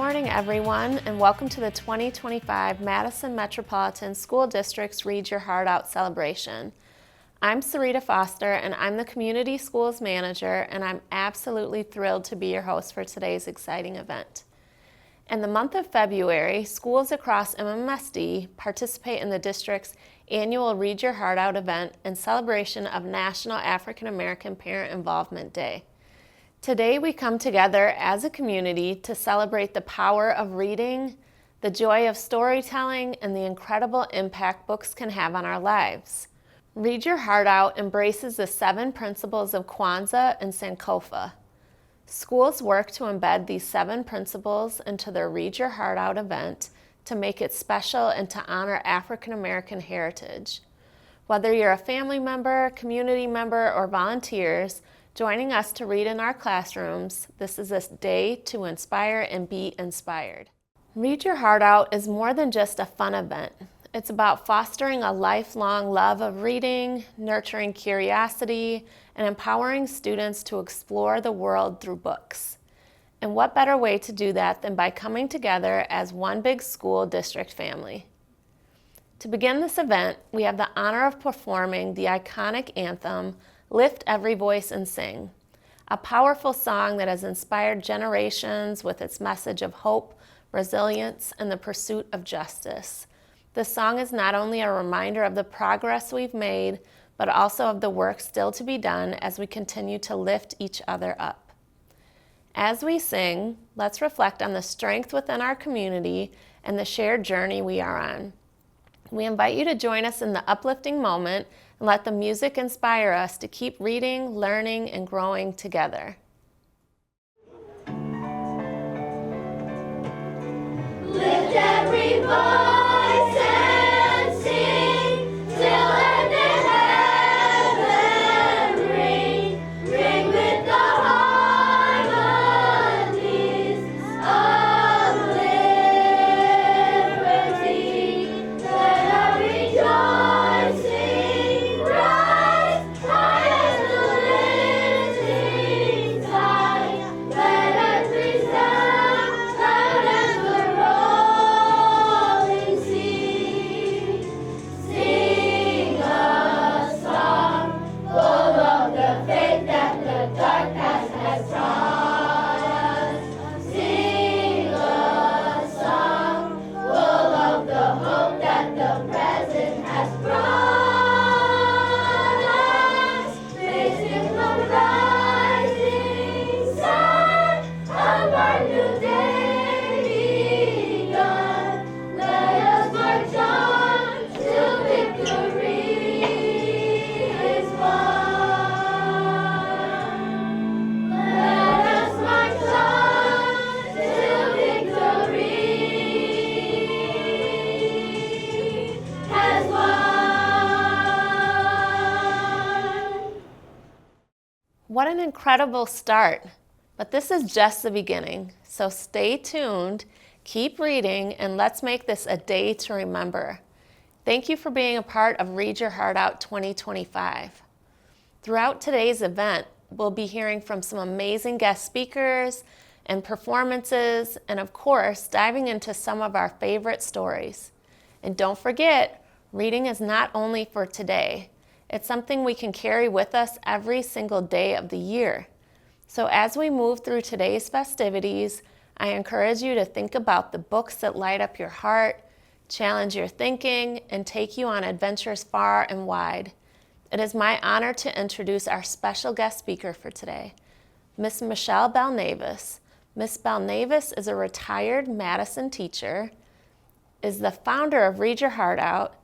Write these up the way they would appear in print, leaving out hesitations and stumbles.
morning, everyone, and welcome to the 2025 Madison Metropolitan School District's Read Your Heart Out celebration. I'm Sarita Foster, and I'm the Community Schools Manager, and I'm absolutely thrilled to be your host for today's exciting event. In the month of February, schools across MMSD participate in the district's annual Read Your Heart Out event in celebration of National African American Parent Involvement Day. Today we come together as a community to celebrate the power of reading, the joy of storytelling, and the incredible impact books can have on our lives. Read Your Heart Out embraces the 7 principles of Kwanzaa and Sankofa. Schools work to embed these 7 principles into their Read Your Heart Out event to make it special and to honor African American heritage. Whether you're a family member, community member, or volunteers, joining us to read in our classrooms, this is a day to inspire and be inspired. Read Your Heart Out is more than just a fun event. It's about fostering a lifelong love of reading, nurturing curiosity, and empowering students to explore the world through books. And what better way to do that than by coming together as one big school district family? To begin this event, we have the honor of performing the iconic anthem, Lift Every Voice and Sing, a powerful song that has inspired generations with its message of hope, resilience, and the pursuit of justice. The song is not only a reminder of the progress we've made, but also of the work still to be done as we continue to lift each other up. As we sing, let's reflect on the strength within our community and the shared journey we are on. We invite you to join us in the uplifting moment and let the music inspire us to keep reading, learning, and growing together. Lift every voice and sing till earth and heaven ring, ring with the harmonies of liberty. Let our rejoicing rise high as the lifting tide. Let earth resound loud as the rolling sea. Sing a song full of the faith that the dark past has taught us. Sing a song full of the hope that the present has brought us. Facing the rising sun of our new day begun. Let us march on till victory is won. Let us march on till victory has won. What an incredible start! But this is just the beginning, so stay tuned, keep reading, and let's make this a day to remember. Thank you for being a part of Read Your Heart Out 2025. Throughout today's event, we'll be hearing from some amazing guest speakers and performances, and of course, diving into some of our favorite stories. And don't forget, reading is not only for today. It's something we can carry with us every single day of the year. So as we move through today's festivities, I encourage you to think about the books that light up your heart, challenge your thinking, and take you on adventures far and wide. It is my honor to introduce our special guest speaker for today, Miss Michelle Belnavis. Miss Belnavis is a retired Madison teacher, is the founder of Read Your Heart Out,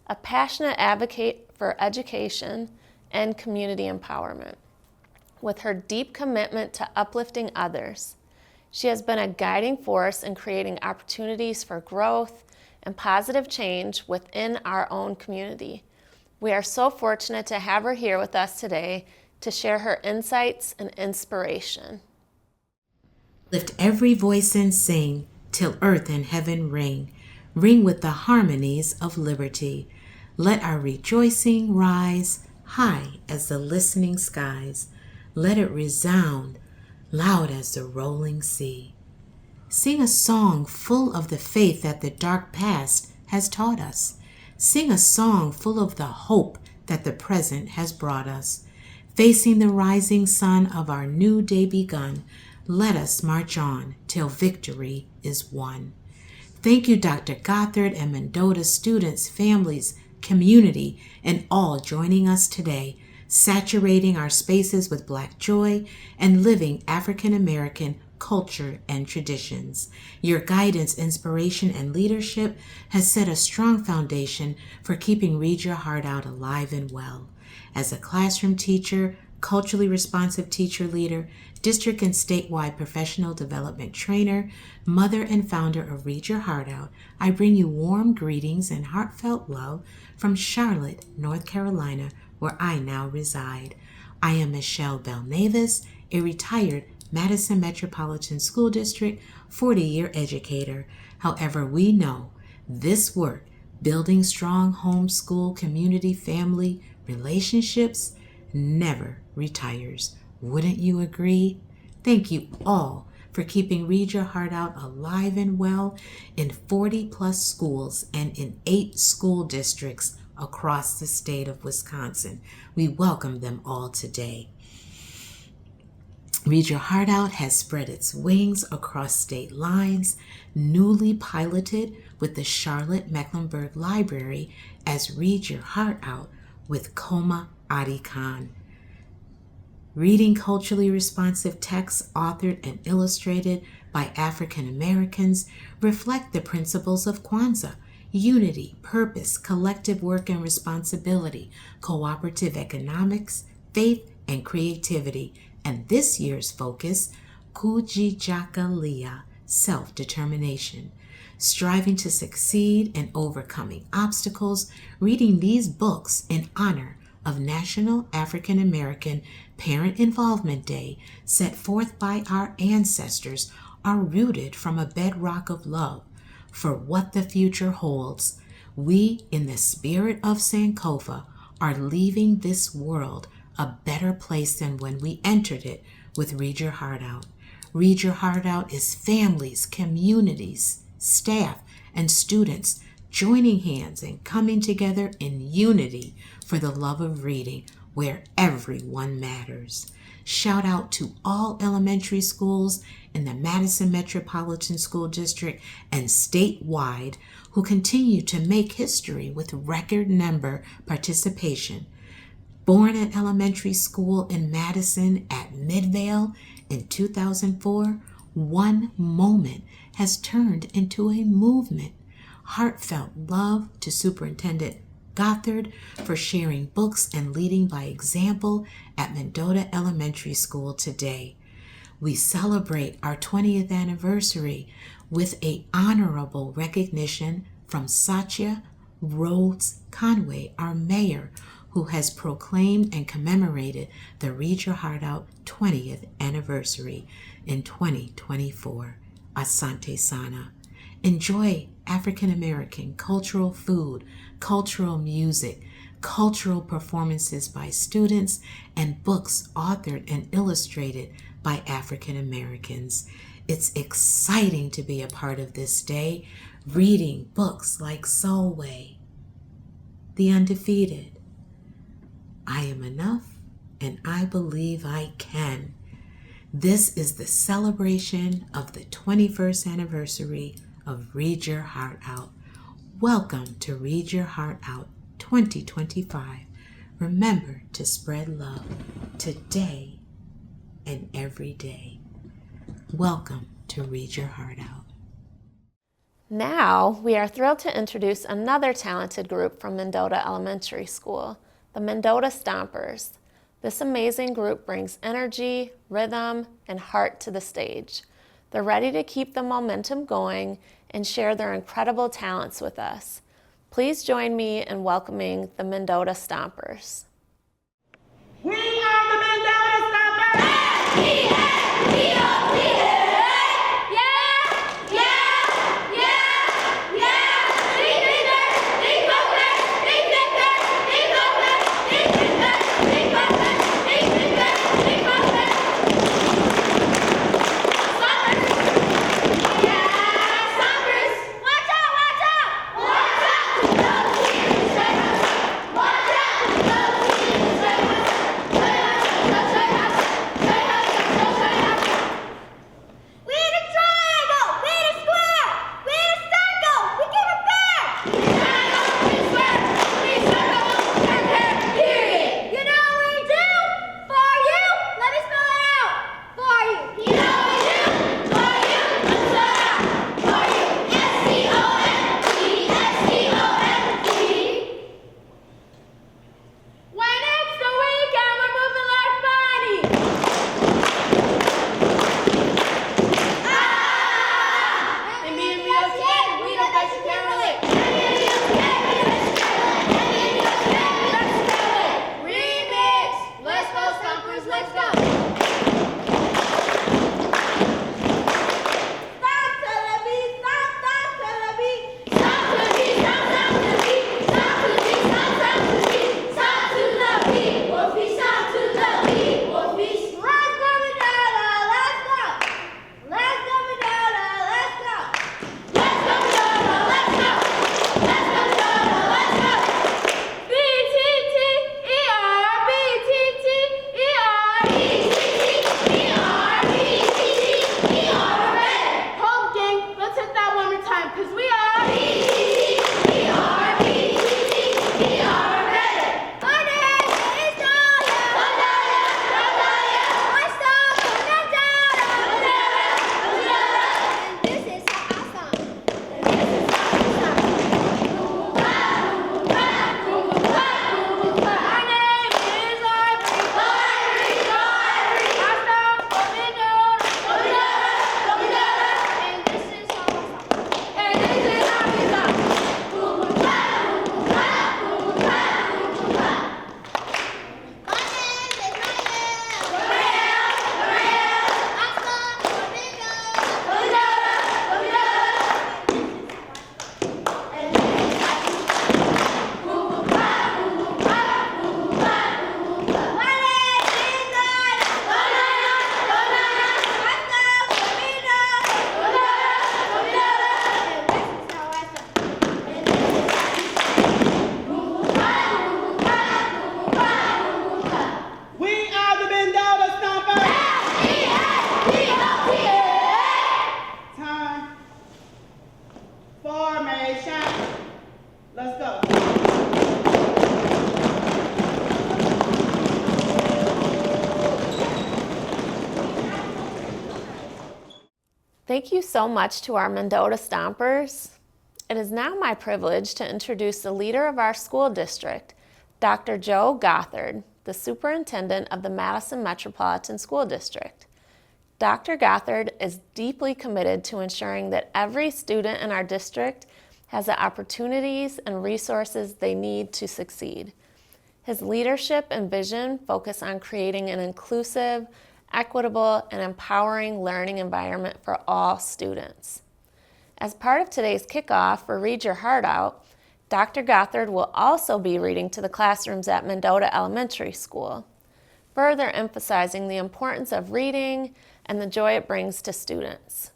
a passionate advocate for education and community empowerment. With her deep commitment to uplifting others, she has been a guiding force in creating opportunities for growth and positive change within our own community. We are so fortunate to have her here with us today to share her insights and inspiration. Lift every voice and sing till earth and heaven ring, ring with the harmonies of liberty. Let our rejoicing rise high as the listening skies. Let it resound loud as the rolling sea. Sing a song full of the faith that the dark past has taught us. Sing a song full of the hope that the present has brought us. Facing the rising sun of our new day begun, let us march on till victory is won. Thank you, Dr. Gothard and Mendota students, families, community, and all joining us today, saturating our spaces with Black joy and living African American culture and traditions. Your guidance, inspiration, and leadership has set a strong foundation for keeping Read Your Heart Out alive and well. As a classroom teacher, culturally responsive teacher leader, district and statewide professional development trainer, mother and founder of Read Your Heart Out, I bring you warm greetings and heartfelt love from Charlotte, North Carolina, where I now reside. I am Michelle Bell-Navis, a retired Madison Metropolitan School District 40-year educator. However, we know this work, building strong homeschool community family relationships, never retires. Wouldn't you agree? Thank you all for keeping Read Your Heart Out alive and well in 40-plus schools and in 8 school districts across the state of Wisconsin. We welcome them all today. Read Your Heart Out has spread its wings across state lines, newly piloted with the Charlotte Mecklenburg Library as Read Your Heart Out with Koma Adi Khan. Reading culturally responsive texts authored and illustrated by African Americans reflect the principles of Kwanzaa: unity, purpose, collective work and responsibility, cooperative economics, faith, and creativity. And this year's focus, Kujijakalia, self-determination. Striving to succeed and overcoming obstacles, reading these books in honor of National African American Parent Involvement Day, set forth by our ancestors, are rooted from a bedrock of love for what the future holds. We, in the spirit of Sankofa, are leaving this world a better place than when we entered it with Read Your Heart Out. Read Your Heart Out is families, communities, staff, and students joining hands and coming together in unity for the love of reading, where everyone matters. Shout out to all elementary schools in the Madison Metropolitan School District and statewide who continue to make history with record number participation. Born at elementary school in Madison at Midvale in 2004, one moment has turned into a movement. Heartfelt love to Superintendent Gothard for sharing books and leading by example at Mendota Elementary School today. We celebrate our 20th anniversary with an honorable recognition from Satya Rhodes Conway, our mayor, who has proclaimed and commemorated the Read Your Heart Out 20th anniversary in 2024. Asante Sana. Enjoy African American cultural food, cultural music, cultural performances by students, and books authored and illustrated by African Americans. It's exciting to be a part of this day, reading books like Solway, The Undefeated, I Am Enough, and I Believe I Can. This is the celebration of the 21st anniversary of Read Your Heart Out. Welcome to Read Your Heart Out 2025. Remember to spread love today and every day. Welcome to Read Your Heart Out. Now, we are thrilled to introduce another talented group from Mendota Elementary School, the Mendota Stompers. This amazing group brings energy, rhythm, and heart to the stage. They're ready to keep the momentum going and share their incredible talents with us. Please join me in welcoming the Mendota Stompers. We are the Mendota Stompers! M-E-N-D-O-T-A! Formation. Let's go. Thank you so much to our Mendota Stompers. It is now my privilege to introduce the leader of our school district, Dr. Joe Gothard, the superintendent of the Madison Metropolitan School District. Dr. Gothard is deeply committed to ensuring that every student in our district has the opportunities and resources they need to succeed. His leadership and vision focus on creating an inclusive, equitable, and empowering learning environment for all students. As part of today's kickoff for Read Your Heart Out, Dr. Gothard will also be reading to the classrooms at Mendota Elementary School, further emphasizing the importance of reading and the joy it brings to students.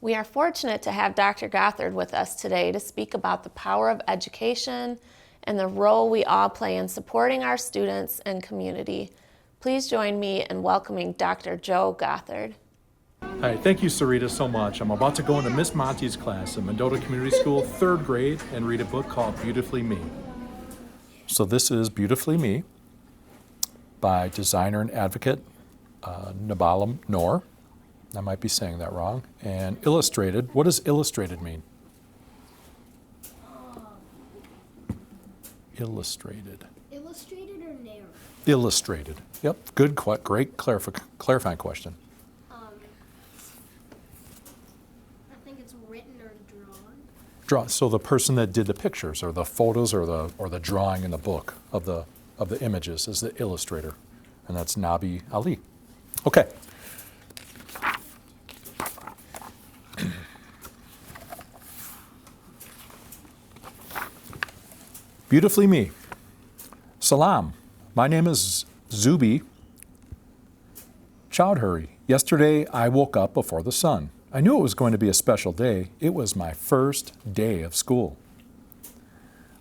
We are fortunate to have Dr. Gothard with us today to speak about the power of education and the role we all play in supporting our students and community. Please join me in welcoming Dr. Joe Gothard. Hi, thank you, Sarita, so much. I'm about to go into Miss Monty's class at Mendota Community School, 3rd grade, and read a book called Beautifully Me. So this is Beautifully Me by designer and advocate Nabalam Noor. I might be saying that wrong. And illustrated. What does illustrated mean? Illustrated. Illustrated or narrow? Illustrated. Yep. Good. Great clarifying question. I think it's written or drawn. So the person that did the pictures or the photos or the drawing in the book of the images is the illustrator, and that's Nabi Ali. Okay. Beautifully Me. Salam. My name is Zubi Chowdhury. Yesterday I woke up before the sun. I knew it was going to be a special day. It was my first day of school.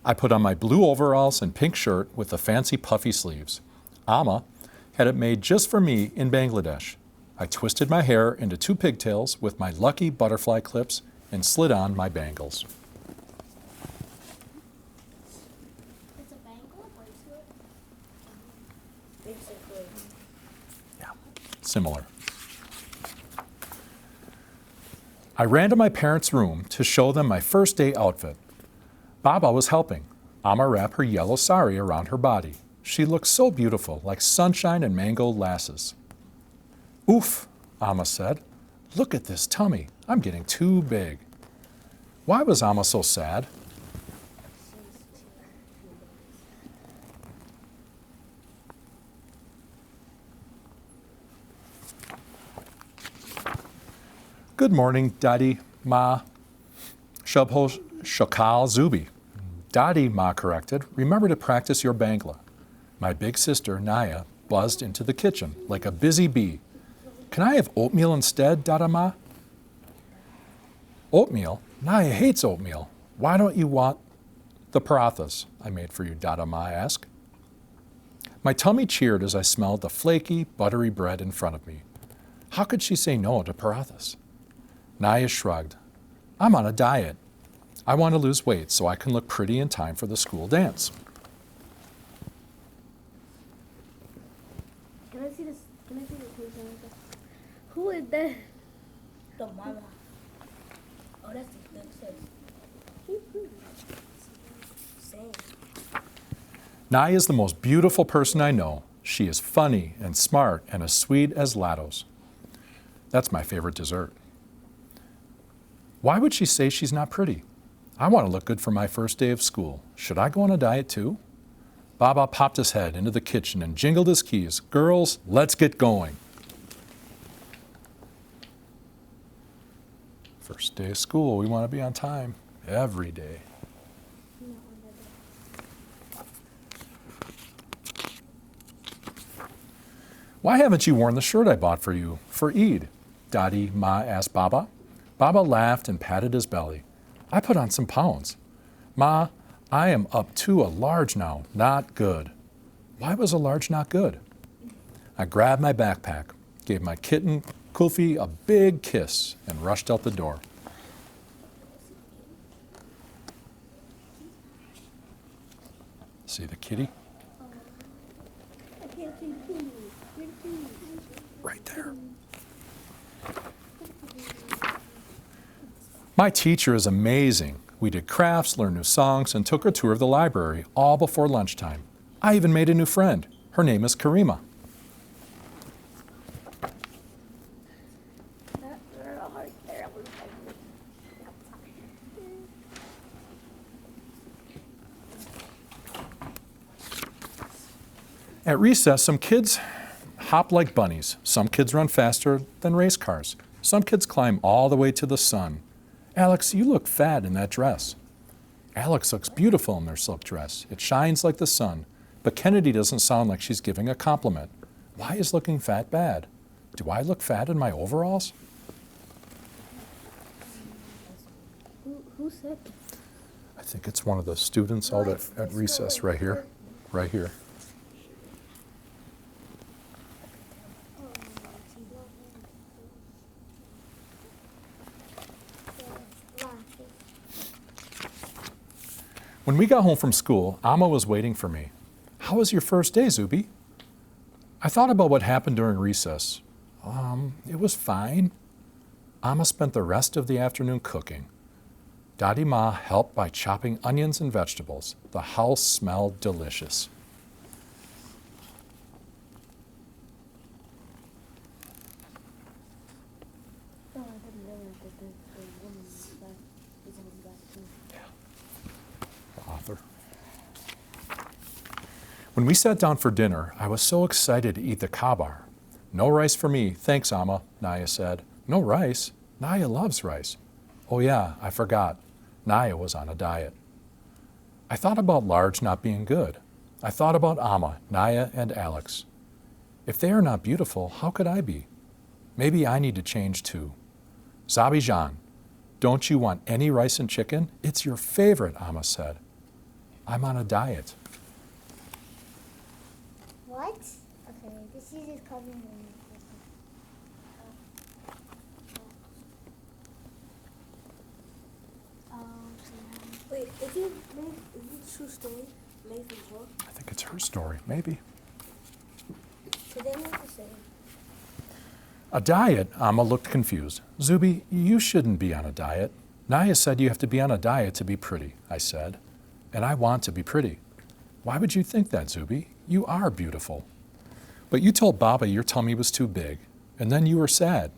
I put on my blue overalls and pink shirt with the fancy puffy sleeves. Amma had it made just for me in Bangladesh. I twisted my hair into 2 pigtails with my lucky butterfly clips and slid on my bangles. It's a bangle or bracelet? Basically. Yeah, similar. I ran to my parents' room to show them my first day outfit. Baba was helping. Amma wrapped her yellow sari around her body. She looked so beautiful, like sunshine and mango lasses. Oof, Amma said. Look at this tummy. I'm getting too big. Why was Amma so sad? Good morning, Daddy, Ma. Shabho Shakal Zubi. Daddy, Ma corrected. Remember to practice your Bangla. My big sister, Naya, buzzed into the kitchen like a busy bee. Can I have oatmeal instead, Dada Ma? Oatmeal? Naya hates oatmeal. Why don't you want the parathas I made for you, Dada Ma asked. My tummy cheered as I smelled the flaky, buttery bread in front of me. How could she say no to parathas? Naya shrugged. I'm on a diet. I want to lose weight so I can look pretty in time for the school dance. Can I see this? Can I see this picture? Who is that? The mama. Oh, that's the same. Naya is the most beautiful person I know. She is funny and smart and as sweet as Lados. That's my favorite dessert. Why would she say she's not pretty? I want to look good for my first day of school. Should I go on a diet too? Baba popped his head into the kitchen and jingled his keys. Girls, let's get going. First day of school, we want to be on time every day. Why haven't you worn the shirt I bought for you for Eid? Dadi Ma asked Baba. Baba laughed and patted his belly. I put on some pounds. Ma, I am up to a large now, not good. Why was a large not good? I grabbed my backpack, gave my kitten, Kulfi, a big kiss, and rushed out the door. See the kitty? Right there. My teacher is amazing. We did crafts, learned new songs, and took a tour of the library, all before lunchtime. I even made a new friend. Her name is Karima. At recess, some kids hop like bunnies. Some kids run faster than race cars. Some kids climb all the way to the sun. Alex, you look fat in that dress. Alex looks beautiful in their silk dress. It shines like the sun. But Kennedy doesn't sound like she's giving a compliment. Why is looking fat bad? Do I look fat in my overalls? Who said that? I think it's one of the students out at recess right here. Right here. When we got home from school, Amma was waiting for me. How was your first day, Zuby? I thought about what happened during recess. It was fine. Amma spent the rest of the afternoon cooking. Daddy Ma helped by chopping onions and vegetables. The house smelled delicious. Author. When we sat down for dinner, I was so excited to eat the kabar. No rice for me, thanks, Amma, Naya said. No rice? Naya loves rice. Oh yeah, I forgot. Naya was on a diet. I thought about Large not being good. I thought about Amma, Naya, and Alex. If they are not beautiful, how could I be? Maybe I need to change too. Zabijan, don't you want any rice and chicken? It's your favorite, Amma said. I'm on a diet. What? Okay, this is just coming in. Wait, is it true story? I think it's her story, maybe. So they make the same. A diet? Amma looked confused. Zuby, you shouldn't be on a diet. Naya said you have to be on a diet to be pretty, I said. And I want to be pretty. Why would you think that, Zuby? You are beautiful. But you told Baba your tummy was too big, and then you were sad.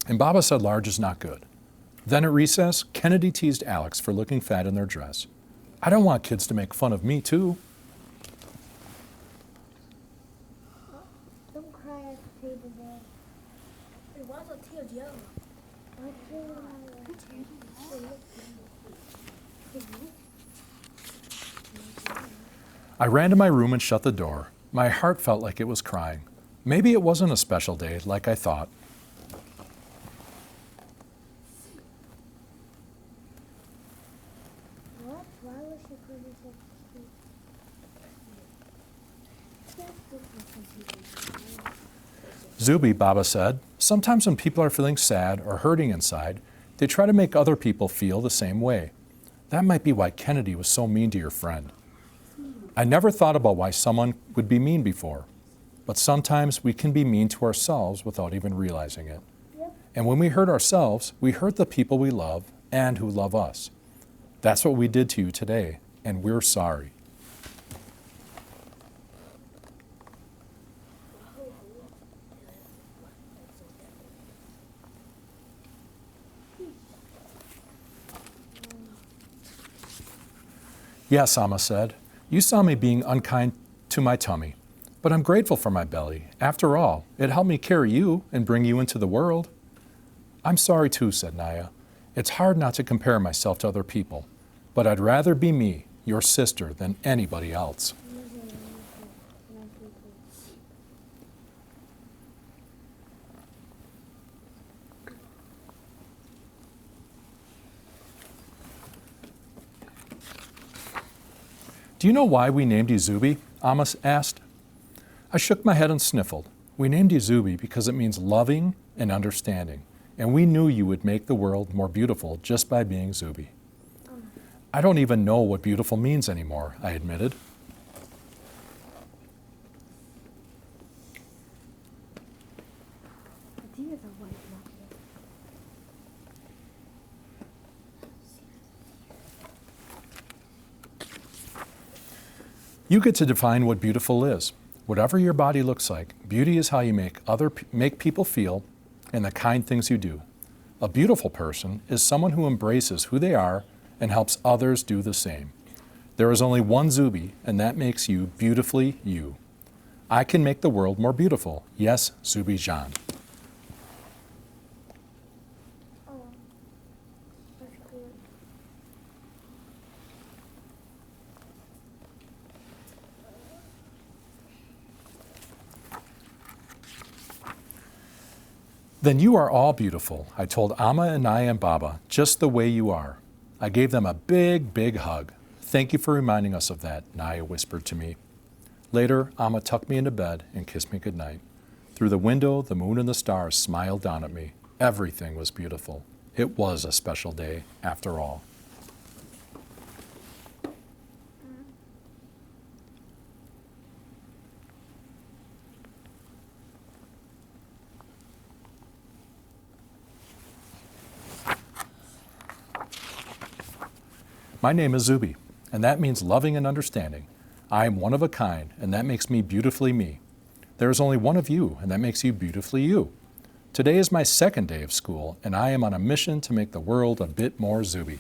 And Baba said large is not good. Then at recess, Kennedy teased Alex for looking fat in their dress. I don't want kids to make fun of me, too. Don't cry at the table there. Wait, why is the tail yellow? I ran to my room and shut the door. My heart felt like it was crying. Maybe it wasn't a special day like I thought. What? Why was she putting such Zuby, Baba said, sometimes when people are feeling sad or hurting inside, they try to make other people feel the same way. That might be why Kennedy was so mean to your friend. I never thought about why someone would be mean before, but sometimes we can be mean to ourselves without even realizing it. Yep. And when we hurt ourselves, we hurt the people we love and who love us. That's what we did to you today, and we're sorry. Yes, Amma said. You saw me being unkind to my tummy, but I'm grateful for my belly. After all, it helped me carry you and bring you into the world. I'm sorry too, said Naya. It's hard not to compare myself to other people, but I'd rather be me, your sister, than anybody else. Do you know why we named you Zuby? Amma asked. I shook my head and sniffled. We named you Zuby because it means loving and understanding, and we knew you would make the world more beautiful just by being Zuby. I don't even know what beautiful means anymore, I admitted. You get to define what beautiful is. Whatever your body looks like, beauty is how you make people feel and the kind things you do. A beautiful person is someone who embraces who they are and helps others do the same. There is only one Zuby, and that makes you beautifully you. I can make the world more beautiful. Yes, Zuby John. Then you are all beautiful, I told Amma and Naya and Baba, just the way you are. I gave them a big, big hug. Thank you for reminding us of that, Naya whispered to me. Later, Amma tucked me into bed and kissed me goodnight. Through the window, the moon and the stars smiled down at me. Everything was beautiful. It was a special day, after all. My name is Zuby, and that means loving and understanding. I am one of a kind, and that makes me beautifully me. There is only one of you, and that makes you beautifully you. Today is my second day of school, and I am on a mission to make the world a bit more Zuby.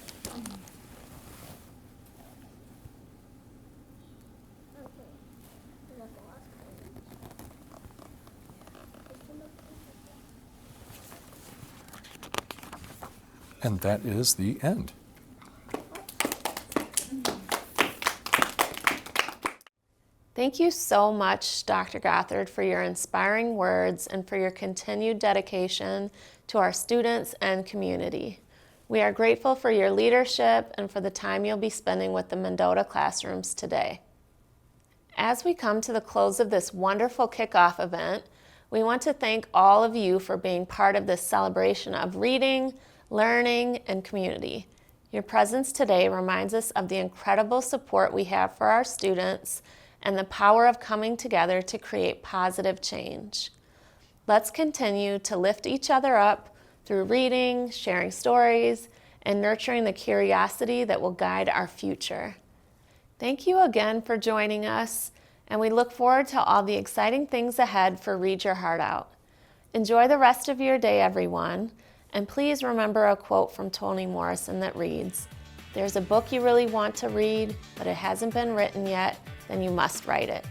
And that is the end. Thank you so much, Dr. Gothard, for your inspiring words and for your continued dedication to our students and community. We are grateful for your leadership and for the time you'll be spending with the Mendota classrooms today. As we come to the close of this wonderful kickoff event, we want to thank all of you for being part of this celebration of reading, learning, and community. Your presence today reminds us of the incredible support we have for our students and the power of coming together to create positive change. Let's continue to lift each other up through reading, sharing stories, and nurturing the curiosity that will guide our future. Thank you again for joining us, and we look forward to all the exciting things ahead for Read Your Heart Out. Enjoy the rest of your day, everyone, and please remember a quote from Toni Morrison that reads, "There's a book you really want to read, but it hasn't been written yet, then you must write it."